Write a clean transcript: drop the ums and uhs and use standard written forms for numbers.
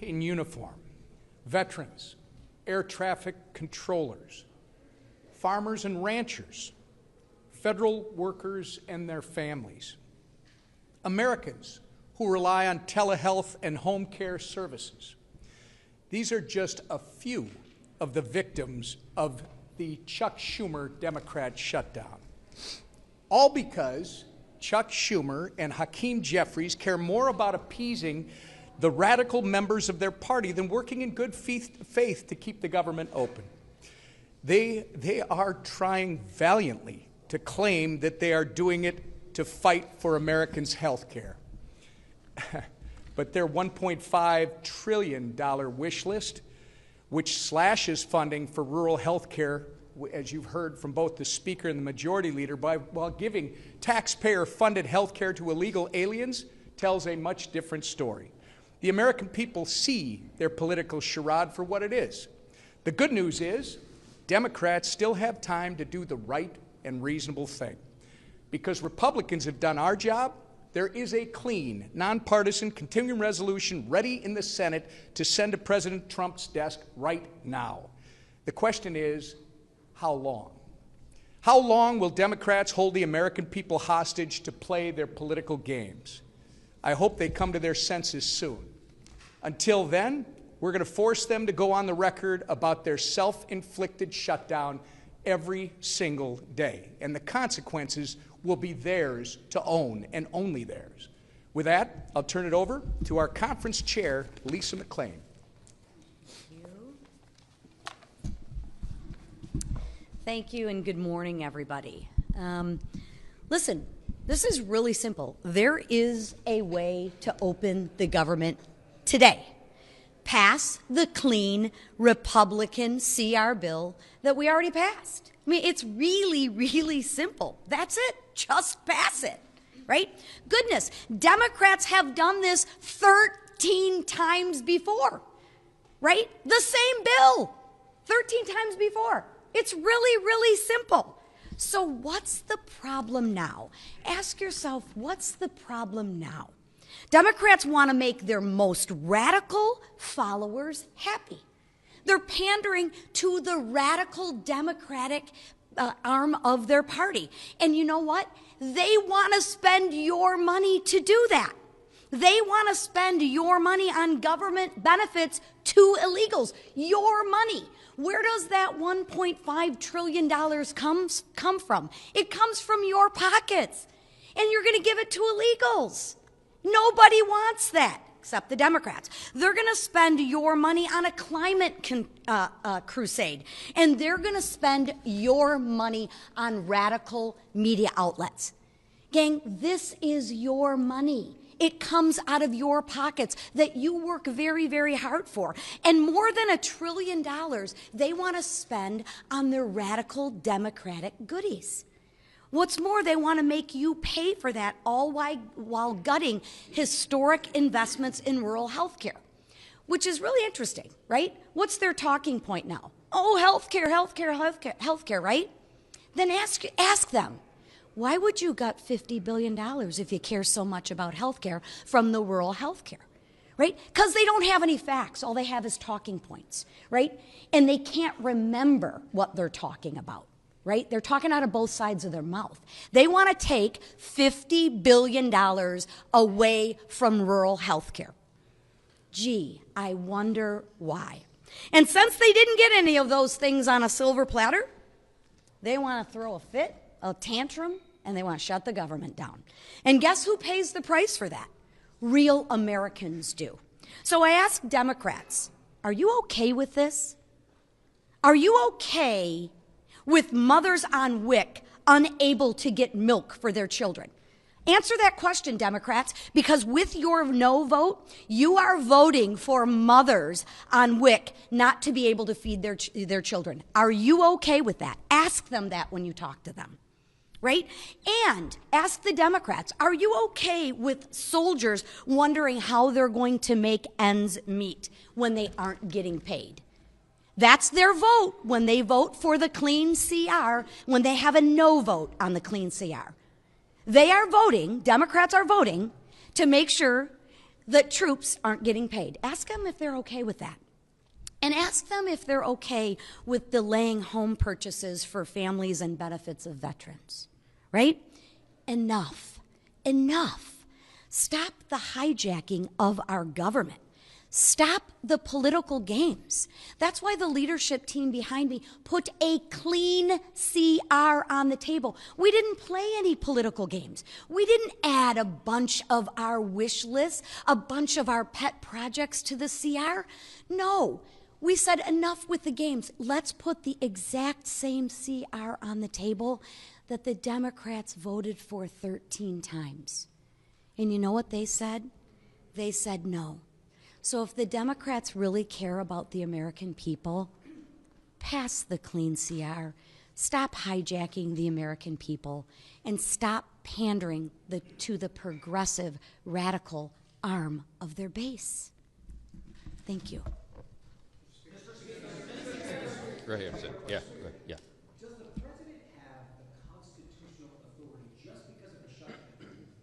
in uniform, veterans, air traffic controllers, farmers and ranchers, federal workers and their families, Americans who rely on telehealth and home care services. These are just a few of the victims of the Chuck Schumer Democrat shutdown. All because Chuck Schumer and Hakeem Jeffries care more about appeasing the radical members of their party than working in good faith to keep the government open. They are trying valiantly to claim that they are doing it to fight for Americans' health care. But their $1.5 trillion wish list, which slashes funding for rural health care, as you've heard from both the Speaker and the Majority Leader, while giving taxpayer-funded health care to illegal aliens, tells a much different story. The American people see their political charade for what it is. The good news is Democrats still have time to do the right and reasonable thing. Because Republicans have done our job, there is a clean, nonpartisan continuing resolution ready in the Senate to send to President Trump's desk right now. The question is, how long? How long will Democrats hold the American people hostage to play their political games? I hope they come to their senses soon. Until then, we're going to force them to go on the record about their self-inflicted shutdown every single day. And the consequences will be theirs to own, and only theirs. With that, I'll turn it over to our conference chair, Lisa McClain. Thank you, and good morning, everybody. Listen, this is really simple. There is a way to open the government today. Pass the clean Republican CR bill that we already passed. I mean, it's really, really simple. That's it. Just pass it, right? Goodness, Democrats have done this 13 times before, right? The same bill, 13 times before. It's really, really simple. So what's the problem now? Ask yourself, what's the problem now? Democrats want to make their most radical followers happy. They're pandering to the radical Democratic arm of their party. And you know what? They want to spend your money to do that. They want to spend your money on government benefits to illegals. Your money. Where does that $1.5 trillion come from? It comes from your pockets. And you're going to give it to illegals. Nobody wants that, except the Democrats. They're going to spend your money on a climate crusade, and they're going to spend your money on radical media outlets. Gang, this is your money. It comes out of your pockets that you work very, very hard for. And more than $1 trillion they want to spend on their radical Democratic goodies. What's more, they want to make you pay for that all while gutting historic investments in rural health care, which is really interesting, right? What's their talking point now? Oh, health care, right? Then ask them, why would you gut $50 billion if you care so much about health care from the rural health care, right? Because they don't have any facts. All they have is talking points, right? And they can't remember what they're talking about. Right? They're talking out of both sides of their mouth. They want to take $50 billion away from rural health care. Gee, I wonder why. And since they didn't get any of those things on a silver platter, they want to throw a fit, a tantrum, and they want to shut the government down. And guess who pays the price for that? Real Americans do. So I ask Democrats, are you okay with this? Are you okay with mothers on WIC unable to get milk for their children? Answer that question, Democrats, because with your no vote, you are voting for mothers on WIC not to be able to feed their children. Are you okay with that? Ask them that when you talk to them, right? And ask the Democrats, are you okay with soldiers wondering how they're going to make ends meet when they aren't getting paid? That's their vote when they vote for the clean CR, when they have a no vote on the clean CR. They are voting, Democrats are voting, to make sure that troops aren't getting paid. Ask them if they're okay with that. And ask them if they're okay with delaying home purchases for families and benefits of veterans, right? Enough. Enough. Stop the hijacking of our government. Stop the political games. That's why the leadership team behind me put a clean CR on the table. We didn't play any political games. We didn't add a bunch of our wish lists, a bunch of our pet projects to the CR. No, we said enough with the games. Let's put the exact same CR on the table that the Democrats voted for 13 times. And you know what they said? They said no. So if the Democrats really care about the American people, pass the clean CR, stop hijacking the American people, and stop pandering to the progressive, radical arm of their base. Thank you. Right here, yeah.